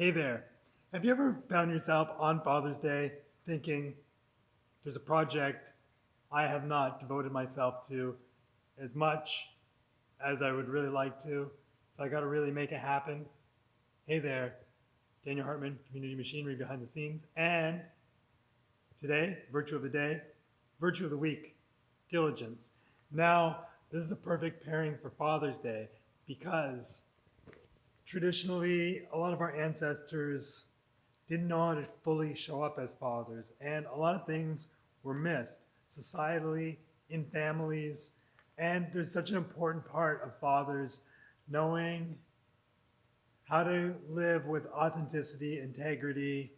Hey there. Have you ever found yourself on Father's Day thinking there's a project I have not devoted myself to as much as I would really like to, so I got to really make it happen? Hey there. Daniel Hartman, Community Machinery behind the scenes. And today, virtue of the day, virtue of the week, diligence. Now, this is a perfect pairing for Father's Day because traditionally, a lot of our ancestors didn't know how to fully show up as fathers, and a lot of things were missed societally, in families, and there's such an important part of fathers knowing how to live with authenticity, integrity,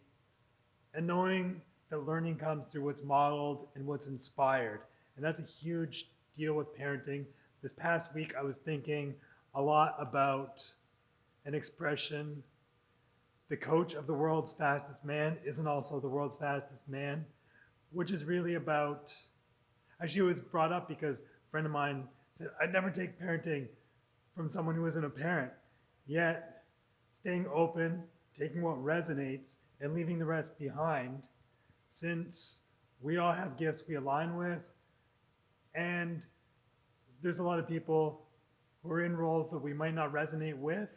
and knowing that learning comes through what's modeled and what's inspired. And that's a huge deal with parenting. This past week, I was thinking a lot about an expression: the coach of the world's fastest man isn't also the world's fastest man, which is really about, actually, it was brought up because a friend of mine said, I'd never take parenting from someone who isn't a parent. Yet, staying open, taking what resonates, and leaving the rest behind, since we all have gifts we align with, and there's a lot of people who are in roles that we might not resonate with,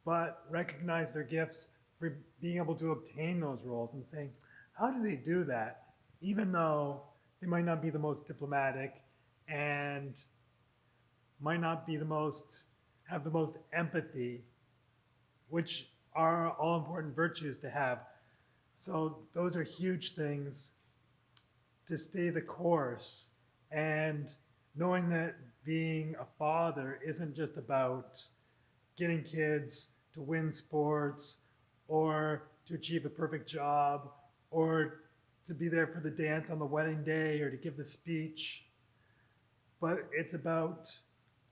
but recognize their gifts for being able to obtain those roles and saying, how do they do that? Even though they might not be the most diplomatic and might not be have the most empathy, which are all important virtues to have. So those are huge things to stay the course, and knowing that being a father isn't just about getting kids to win sports or to achieve a perfect job or to be there for the dance on the wedding day or to give the speech, but it's about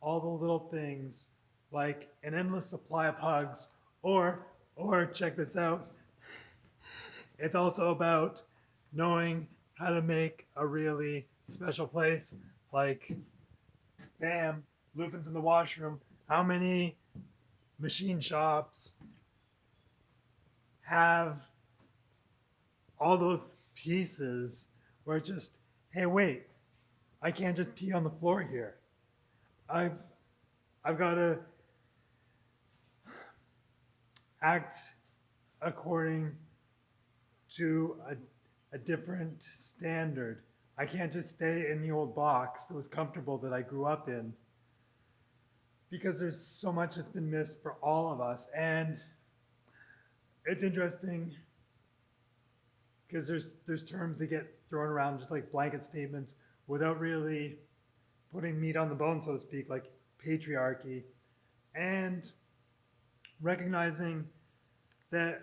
all the little things like an endless supply of hugs, or check this out, it's also about knowing how to make a really special place, like, bam, Lupin's in the washroom. How many machine shops have all those pieces where it's just, hey, wait, I can't just pee on the floor here. I've I've got to act according to a different standard. I can't just stay in the old box that was comfortable that I grew up in, because there's so much that's been missed for all of us. And it's interesting because there's terms that get thrown around just like blanket statements without really putting meat on the bone, so to speak, like patriarchy, and recognizing that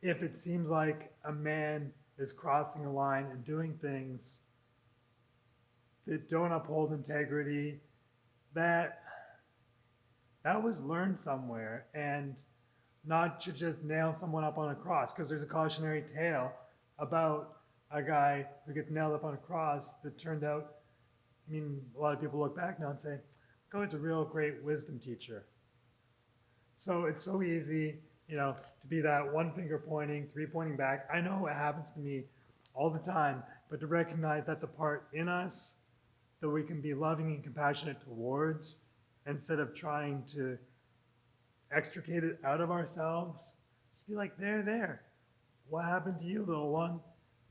if it seems like a man is crossing a line and doing things that don't uphold integrity, that that was learned somewhere, and not to just nail someone up on a cross, because there's a cautionary tale about a guy who gets nailed up on a cross that turned out, I mean, a lot of people look back now and say, oh, it's a real great wisdom teacher. So it's so easy, to be that one finger pointing, three pointing back. I know it happens to me all the time, but to recognize that's a part in us that we can be loving and compassionate towards, instead of trying to extricate it out of ourselves. Just be like, there. What happened to you, little one?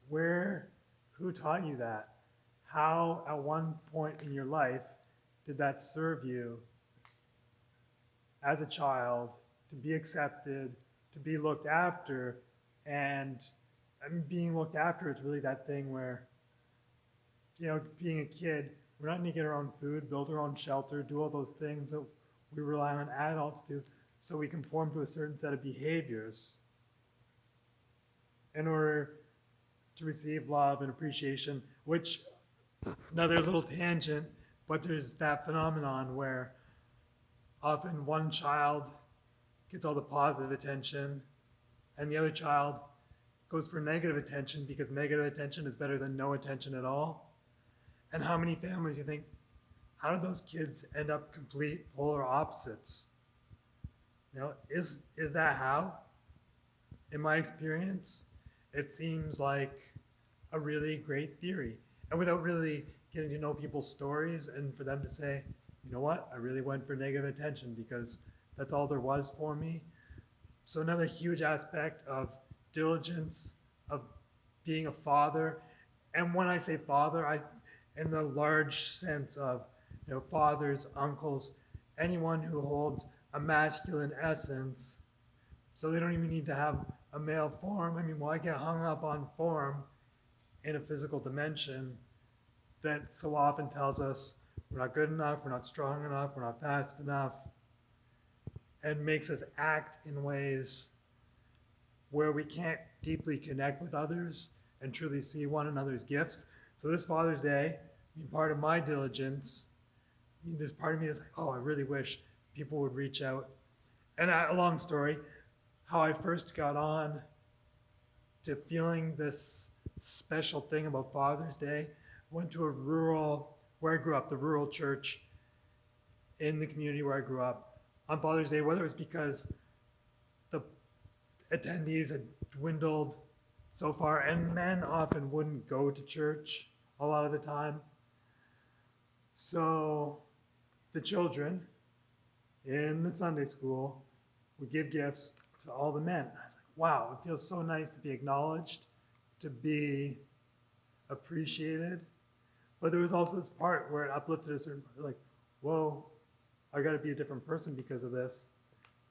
Who taught you that? How, at one point in your life, did that serve you as a child to be accepted, to be looked after? And being looked after is really that thing where, being a kid, we're not going to get our own food, build our own shelter, do all those things that we rely on adults to, so we conform to a certain set of behaviors in order to receive love and appreciation, which, another little tangent, but there's that phenomenon where often one child gets all the positive attention and the other child goes for negative attention because negative attention is better than no attention at all. And how many families you think, how did those kids end up complete polar opposites? Is that how? in my experience, it seems like a really great theory. And without really getting to know people's stories and for them to say, you know what, I really went for negative attention because that's all there was for me. So another huge aspect of diligence, of being a father, and when I say father, I in the large sense of fathers, uncles, anyone who holds a masculine essence, so they don't even need to have a male form. I mean, why get hung up on form in a physical dimension that so often tells us we're not good enough, we're not strong enough, we're not fast enough, and makes us act in ways where we can't deeply connect with others and truly see one another's gifts. So this Father's Day, part of my diligence, there's part of me that's like, oh, I really wish people would reach out. And a long story, how I first got on to feeling this special thing about Father's Day. Went to where I grew up, the rural church in the community where I grew up on Father's Day, whether it was because the attendees had dwindled so far, and men often wouldn't go to church a lot of the time. So the children in the Sunday school would give gifts to all the men. I was like, wow, it feels so nice to be acknowledged, to be appreciated. But there was also this part where it uplifted a certain, like, whoa, I got to be a different person because of this.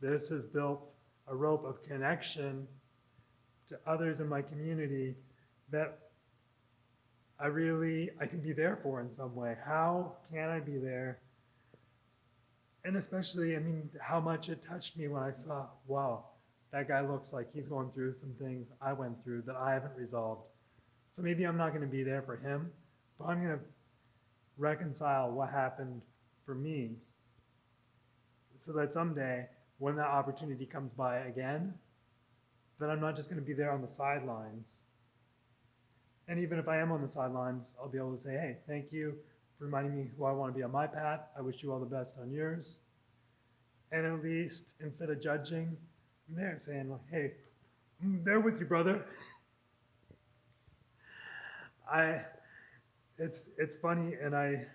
This has built a rope of connection to others in my community that I can be there for in some way. How can I be there? And especially, how much it touched me when I saw, wow, that guy looks like he's going through some things I went through that I haven't resolved. So maybe I'm not going to be there for him, but I'm going to reconcile what happened for me so that someday when that opportunity comes by again, then I'm not just going to be there on the sidelines. And even if I am on the sidelines, I'll be able to say, hey, thank you for reminding me who I want to be on my path. I wish you all the best on yours. And at least instead of judging, I'm there saying, hey, I'm there with you, brother. It's funny, and I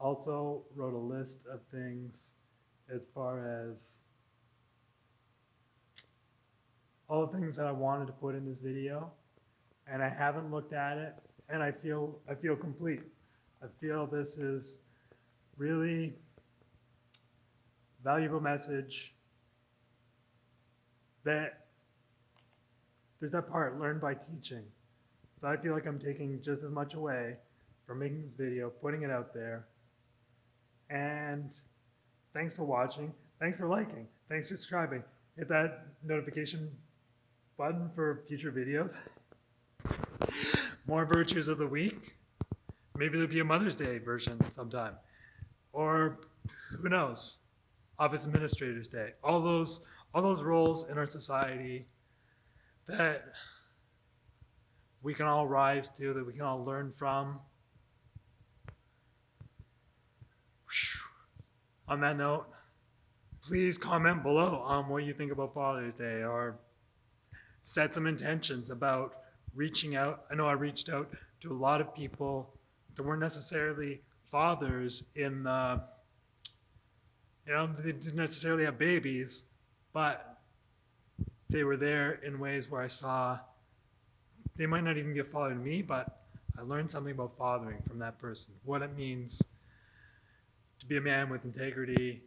also wrote a list of things as far as all the things that I wanted to put in this video, and I haven't looked at it, and I feel complete. I feel this is really valuable message that there's that part, learn by teaching, that I feel like I'm taking just as much away from making this video, putting it out there. And thanks for watching. Thanks for liking. Thanks for subscribing. Hit that notification button for future videos. More virtues of the week. Maybe there'll be a Mother's Day version sometime. Or who knows? Office Administrators Day. All those roles in our society that we can all rise to, that we can all learn from. On that note, please comment below on what you think about Father's Day, or set some intentions about reaching out. I know I reached out to a lot of people that weren't necessarily fathers in the, they didn't necessarily have babies, but they were there in ways where I saw they might not even be a father to me, but I learned something about fathering from that person, what it means to be a man with integrity,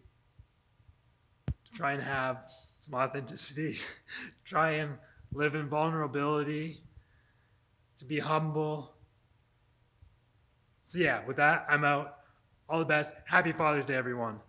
to try and have some authenticity, try and live in vulnerability, to be humble. So yeah, with that, I'm out. All the best. Happy Father's Day, everyone.